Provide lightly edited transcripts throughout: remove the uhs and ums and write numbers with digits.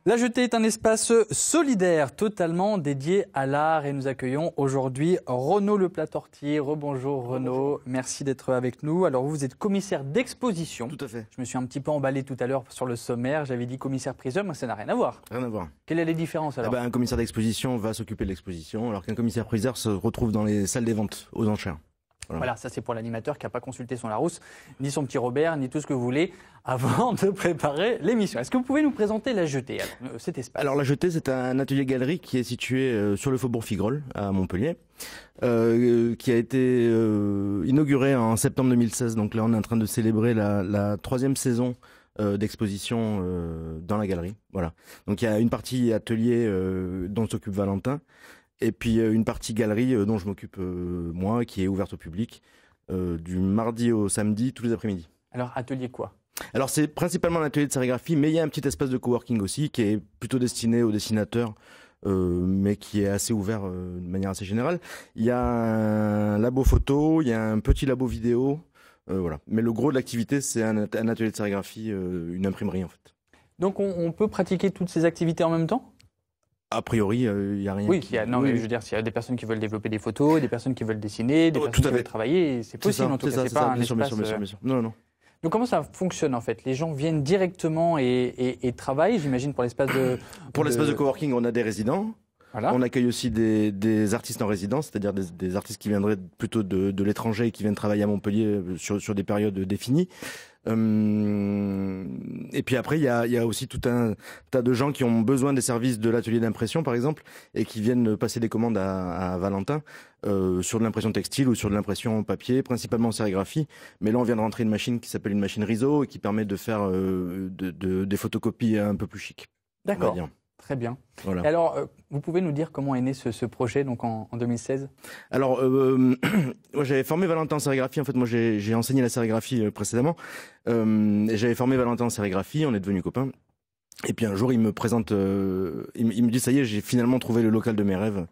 La Jetée est un espace solidaire, totalement dédié à l'art. Et nous accueillons aujourd'hui Renaud Leplatortier. Rebonjour Renaud, merci d'être avec nous. Alors vous êtes commissaire d'exposition. Tout à fait. Je me suis un petit peu emballé tout à l'heure sur le sommaire. J'avais dit commissaire-priseur, mais ça n'a rien à voir. Rien à voir. Quelle est la différence alors? Un commissaire d'exposition va s'occuper de l'exposition, alors qu'un commissaire-priseur se retrouve dans les salles des ventes, aux enchères. Voilà, ça c'est pour l'animateur qui n'a pas consulté son Larousse, ni son petit Robert, ni tout ce que vous voulez, avant de préparer l'émission. Est-ce que vous pouvez nous présenter La Jetée, cet espace? Alors La Jetée, c'est un atelier-galerie qui est situé sur le faubourg Figrol, à Montpellier, qui a été inauguré en septembre 2016. Donc là, on est en train de célébrer la 3e saison d'exposition dans la galerie. Voilà. Donc il y a une partie atelier dont s'occupe Valentin, et puis une partie galerie dont je m'occupe moi, qui est ouverte au public du mardi au samedi, tous les après-midi. Alors, atelier quoi? Alors c'est principalement un atelier de sérigraphie, mais il y a un petit espace de coworking aussi, qui est plutôt destiné aux dessinateurs, mais qui est assez ouvert de manière assez générale. Il y a un labo photo, il y a un petit labo vidéo, voilà. Mais le gros de l'activité, c'est un atelier de sérigraphie, une imprimerie en fait. Donc on peut pratiquer toutes ces activités en même temps? A priori, il n'y a rien. Oui, mais je veux dire, s'il y a des personnes qui veulent développer des photos, des personnes qui veulent dessiner, des personnes qui veulent travailler, c'est possible en tout cas. C'est pas un espace. Bien sûr. Non. Donc comment ça fonctionne en fait? Les gens viennent directement et travaillent, j'imagine, pour l'espace de... Pour l'espace de coworking, on a des résidents. Voilà. On accueille aussi des artistes en résidence, c'est-à-dire des artistes qui viendraient plutôt de l'étranger et qui viennent travailler à Montpellier sur des périodes définies. Et puis après, il y a aussi tout un tas de gens qui ont besoin des services de l'atelier d'impression, par exemple, et qui viennent passer des commandes à Valentin sur de l'impression textile ou sur de l'impression papier, principalement en sérigraphie. Mais là, on vient de rentrer une machine qui s'appelle une machine Riso et qui permet de faire des photocopies un peu plus chic. D'accord. Très bien. Voilà. Et alors, vous pouvez nous dire comment est né ce projet donc en 2016? Alors, moi, j'avais formé Valentin en sérigraphie. En fait, moi, j'ai enseigné la sérigraphie précédemment. Et j'avais formé Valentin en sérigraphie. On est devenus copains. Et puis un jour, il me présente, il me dit, ça y est, j'ai finalement trouvé le local de mes rêves.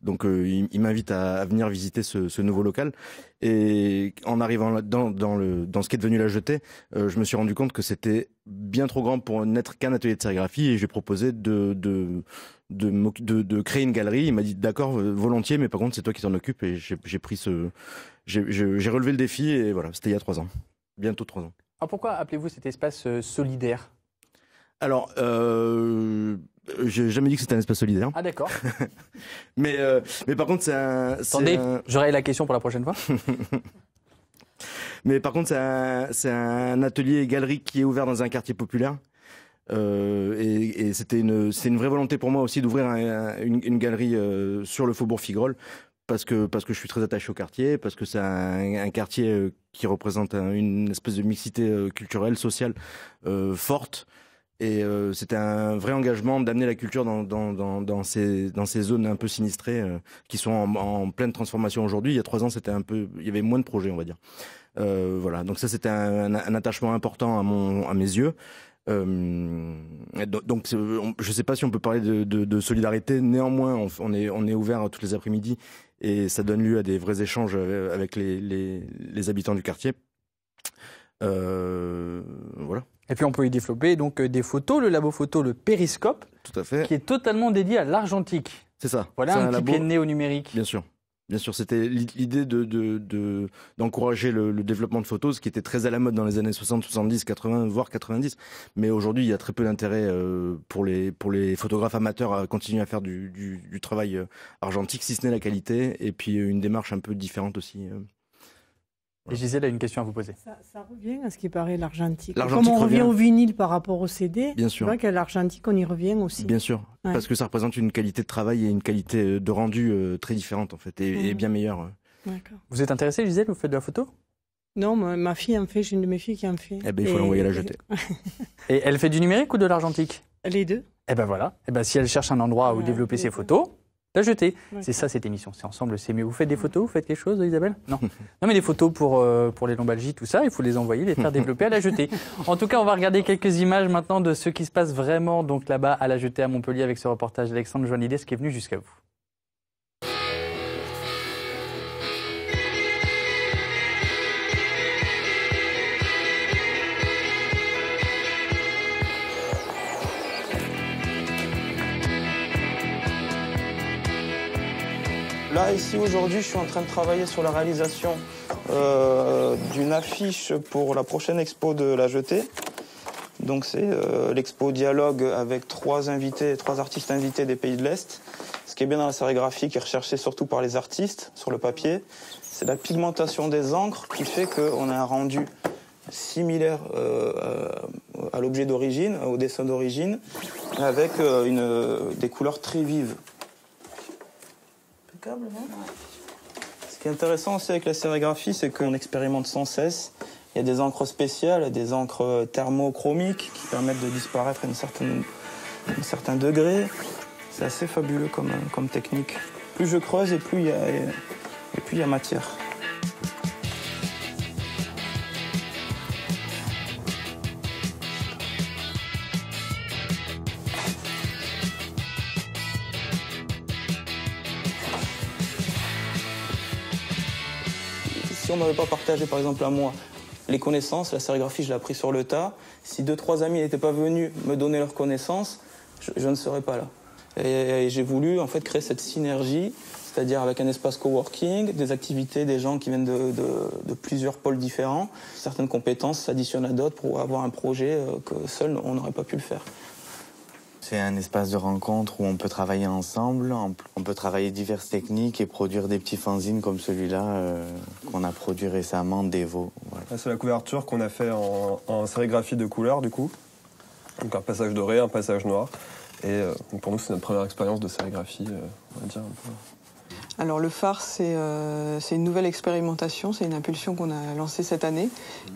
Donc il m'invite à venir visiter ce nouveau local. Et en arrivant dans ce qui est devenu La Jetée, je me suis rendu compte que c'était bien trop grand pour n'être qu'un atelier de sérigraphie, et j'ai proposé de créer une galerie. Il m'a dit d'accord, volontiers, mais par contre c'est toi qui t'en occupes. Et j'ai relevé le défi, et voilà, c'était il y a 3 ans, bientôt 3 ans. Alors pourquoi appelez-vous cet espace solidaire? Alors, j'ai jamais dit que c'était un espace solidaire. Ah d'accord. mais par contre, Attendez, j'aurai la question pour la prochaine fois. Mais par contre, c'est un atelier et galerie qui est ouvert dans un quartier populaire. Et c'est une vraie volonté pour moi aussi d'ouvrir une galerie sur le faubourg Figrol. Parce que je suis très attaché au quartier, parce que c'est un quartier qui représente une espèce de mixité culturelle, sociale forte. Et c'était un vrai engagement d'amener la culture dans ces zones un peu sinistrées qui sont en pleine transformation aujourd'hui. Il y a 3 ans, il y avait moins de projets, on va dire. Voilà. Donc ça, c'était un attachement important à mes yeux. Donc je sais pas si on peut parler de solidarité. Néanmoins, on est ouvert tous les après-midi, et ça donne lieu à des vrais échanges avec les habitants du quartier. Voilà. Et puis on peut y développer donc des photos, le labo photo, le Périscope, tout à fait, qui est totalement dédié à l'argentique. C'est ça. Voilà un petit pied de nez au numérique. Bien sûr. C'était l'idée d'encourager le développement de photos, ce qui était très à la mode dans les années 60, 70, 80, voire 90. Mais aujourd'hui, il y a très peu d'intérêt pour les photographes amateurs à continuer à faire du travail argentique, si ce n'est la qualité, et puis une démarche un peu différente aussi. Et Gisèle a une question à vous poser. Ça revient à ce qui paraît l'argentique. Comme on revient au vinyle par rapport au CD, bien sûr. C'est vrai qu'à l'argentique, on y revient aussi. Bien sûr, ouais. Parce que ça représente une qualité de travail et une qualité de rendu très différente en fait, et bien meilleure. D'accord. Vous êtes intéressée, Gisèle? Vous faites de la photo? Non, ma fille en fait, j'ai une de mes filles qui en fait. Eh ben, il faut l'envoyer à La Jetée. Et elle fait du numérique ou de l'argentique? Les deux. Eh ben voilà. Eh ben, si elle cherche un endroit où développer ses photos, La Jetée. C'est ça cette émission. C'est ensemble, c'est mieux. Vous faites des photos? Vous faites quelque chose, Isabelle? Non. Non, mais des photos pour les lombalgies, tout ça, il faut les envoyer, les faire développer à La Jetée. En tout cas, on va regarder quelques images maintenant de ce qui se passe vraiment donc là-bas à La Jetée à Montpellier avec ce reportage d'Alexandre Joannides qui est venu jusqu'à vous. Là, ici, aujourd'hui, je suis en train de travailler sur la réalisation d'une affiche pour la prochaine expo de La Jetée. Donc c'est l'expo dialogue avec trois artistes invités des pays de l'Est. Ce qui est bien dans la sérigraphie, qui est recherché surtout par les artistes sur le papier, c'est la pigmentation des encres qui fait qu'on a un rendu similaire à l'objet d'origine, au dessin d'origine, avec des couleurs très vives. Impeccable, non ? Ce qui est intéressant aussi avec la sérigraphie, c'est qu'on expérimente sans cesse. Il y a des encres spéciales, des encres thermochromiques qui permettent de disparaître à un certain degré. C'est assez fabuleux comme technique. Plus je creuse et plus il y a matière. Si on m'avait pas partagé, par exemple, à moi, les connaissances, la sérigraphie, je l'ai appris sur le tas. Si 2-3 amis n'étaient pas venus me donner leurs connaissances, je ne serais pas là. Et j'ai voulu, en fait, créer cette synergie, c'est-à-dire avec un espace coworking, des activités, des gens qui viennent de plusieurs pôles différents. Certaines compétences s'additionnent à d'autres pour avoir un projet que seul, on n'aurait pas pu le faire. C'est un espace de rencontre où on peut travailler ensemble, on peut travailler diverses techniques et produire des petits fanzines comme celui-là qu'on a produit récemment, Devo. Voilà. C'est la couverture qu'on a fait en sérigraphie de couleur, du coup. Donc un passage doré, un passage noir. Et pour nous, c'est notre première expérience de sérigraphie, on va dire un peu. Alors le phare, c'est une nouvelle expérimentation, c'est une impulsion qu'on a lancée cette année,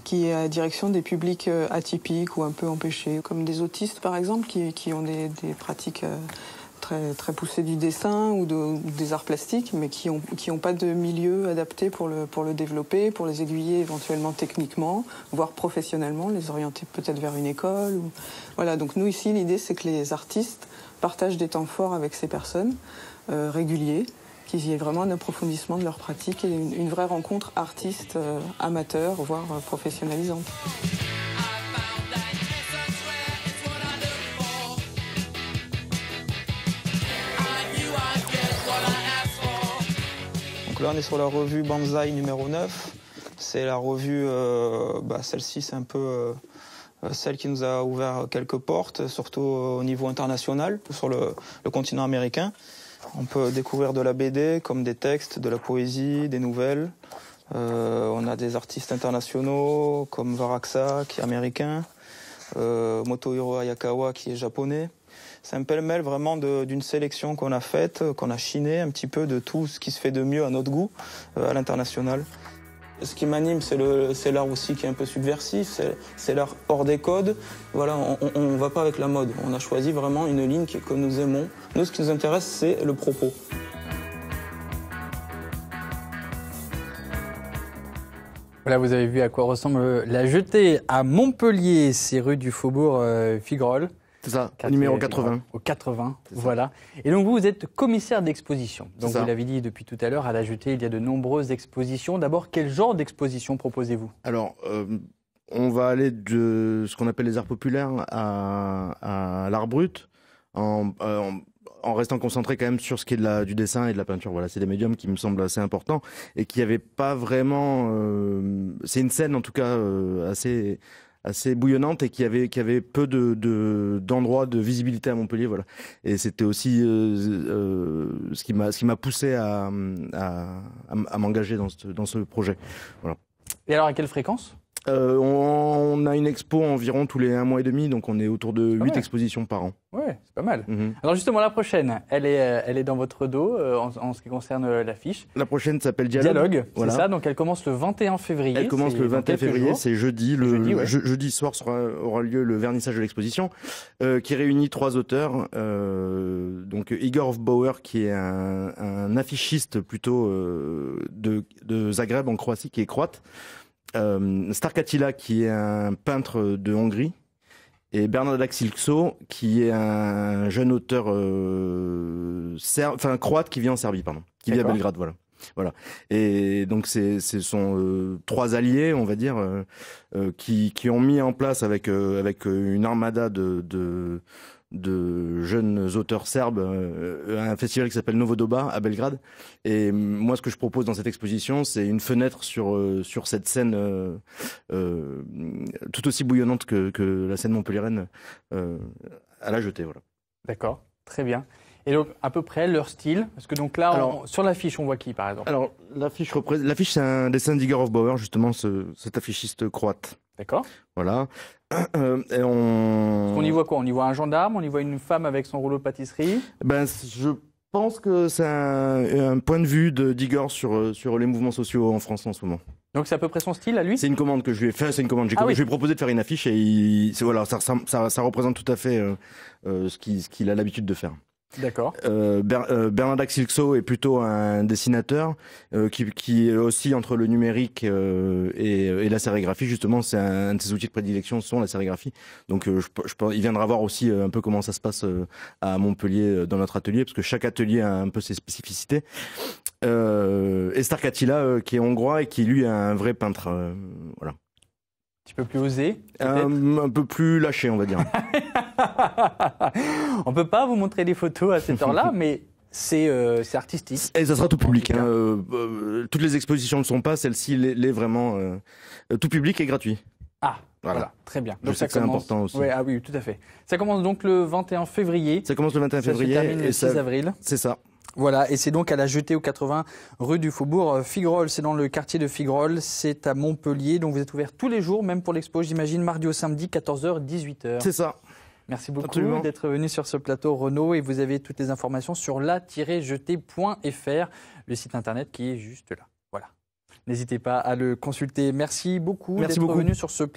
qui est à la direction des publics atypiques ou un peu empêchés, comme des autistes par exemple, qui ont des pratiques très, très poussées du dessin ou des arts plastiques, mais qui ont pas de milieu adapté pour le développer, pour les aiguiller éventuellement techniquement, voire professionnellement, les orienter peut-être vers une école. Voilà, donc nous ici, l'idée c'est que les artistes partagent des temps forts avec ces personnes, réguliers, qu'il y ait vraiment un approfondissement de leur pratique et une vraie rencontre artiste-amateur, voire professionnalisante. Donc là, on est sur la revue Banzai numéro 9. C'est la revue, celle-ci, c'est un peu celle qui nous a ouvert quelques portes, surtout au niveau international, sur le continent américain. On peut découvrir de la BD, comme des textes, de la poésie, des nouvelles. On a des artistes internationaux, comme Varaxa, qui est américain, Motohiro Ayakawa, qui est japonais. C'est un pêle-mêle vraiment d'une sélection qu'on a faite, qu'on a chiné un petit peu de tout ce qui se fait de mieux à notre goût, à l'international. Ce qui m'anime, c'est l'art aussi qui est un peu subversif, c'est l'art hors des codes. Voilà, on ne va pas avec la mode. On a choisi vraiment une ligne que nous aimons. Nous, ce qui nous intéresse, c'est le propos. Voilà, vous avez vu à quoi ressemble La Jetée à Montpellier. C'est rue du Faubourg Figrol. C'est ça, numéro 80. Au 80, voilà. Et donc vous êtes commissaire d'exposition. Donc vous l'avez dit depuis tout à l'heure, à La Jetée, il y a de nombreuses expositions. D'abord, quel genre d'exposition proposez-vous ? Alors, on va aller de ce qu'on appelle les arts populaires à l'art brut, en restant concentré quand même sur ce qui est du dessin et de la peinture. Voilà, c'est des médiums qui me semblent assez importants et qui n'avaient pas vraiment... c'est une scène en tout cas assez bouillonnante et qui avait peu d'endroits de visibilité à Montpellier, voilà. Et c'était aussi ce qui m'a poussé à m'engager dans ce projet. Voilà. Et alors à quelle fréquence ? On a une expo environ tous les 1 mois et demi, donc on est autour de 8 expositions par an. Ouais, c'est pas mal. Alors justement, la prochaine, elle est dans votre dos en ce qui concerne l'affiche. La prochaine s'appelle Dialogue. Voilà. C'est ça, donc elle commence le 21 février. Elle commence le 21 février, c'est jeudi. Jeudi soir aura lieu le vernissage de l'exposition, qui réunit 3 auteurs. Donc Igor Bauer, qui est un affichiste plutôt de Zagreb en Croatie, qui est croate. Stark Attila, qui est un peintre de Hongrie, et Bernard Daxilxo, qui est un jeune auteur croate qui vit en Serbie, qui vit à Belgrade, voilà. Et donc ce sont 3 alliés, on va dire, qui ont mis en place avec une armada de jeunes auteurs serbes à un festival qui s'appelle Novodoba à Belgrade. Et moi, ce que je propose dans cette exposition, c'est une fenêtre sur cette scène tout aussi bouillonnante que la scène montpelliéraine à la jetée. Voilà. D'accord, très bien. Et donc, à peu près, leur style, parce que donc là, Alors, sur l'affiche, on voit qui, par exemple? Alors, l'affiche, c'est un dessin d'Igor Bauer, justement, cet affichiste croate. D'accord. Voilà. Et On y voit quoi? On y voit un gendarme, on y voit une femme avec son rouleau de pâtisserie. Ben, je pense que c'est un point de vue d'Igor sur les mouvements sociaux en France en ce moment. Donc c'est à peu près son style à lui? C'est une commande que je lui ai fait, c'est une commande. Je lui ai proposé de faire une affiche et voilà, ça représente tout à fait ce qu'il a l'habitude de faire. D'accord. Bernard Silxo est plutôt un dessinateur qui est aussi entre le numérique et la sérigraphie. Justement, c'est un de ses outils de prédilection sont la sérigraphie. Donc, il viendra voir aussi un peu comment ça se passe à Montpellier dans notre atelier, parce que chaque atelier a un peu ses spécificités. Ester Katila, qui est hongrois et qui lui est un vrai peintre. Voilà. Un petit peu plus osé, un peu plus lâché, on va dire. On peut pas vous montrer des photos à cette heure-là, mais c'est artistique. Et ça sera tout public. Toutes les expositions ne le sont pas, celle-ci l'est vraiment tout public et gratuit. Ah, voilà, très bien. Donc ça c'est important aussi. Ouais, ah oui, tout à fait. Ça commence donc le 21 février. Ça commence le 21 février. Ça se termine le 6 avril. C'est ça. Voilà, et c'est donc à la Jetée au 80 rue du Faubourg Figrolles. C'est dans le quartier de Figrolles, c'est à Montpellier. Donc vous êtes ouvert tous les jours, même pour l'expo, j'imagine, mardi au samedi, 14h, 18h. C'est ça. Merci beaucoup d'être venu sur ce plateau, Renaud. Et vous avez toutes les informations sur la-jetée.fr, le site internet qui est juste là. Voilà. N'hésitez pas à le consulter. Merci beaucoup d'être venu sur ce plateau.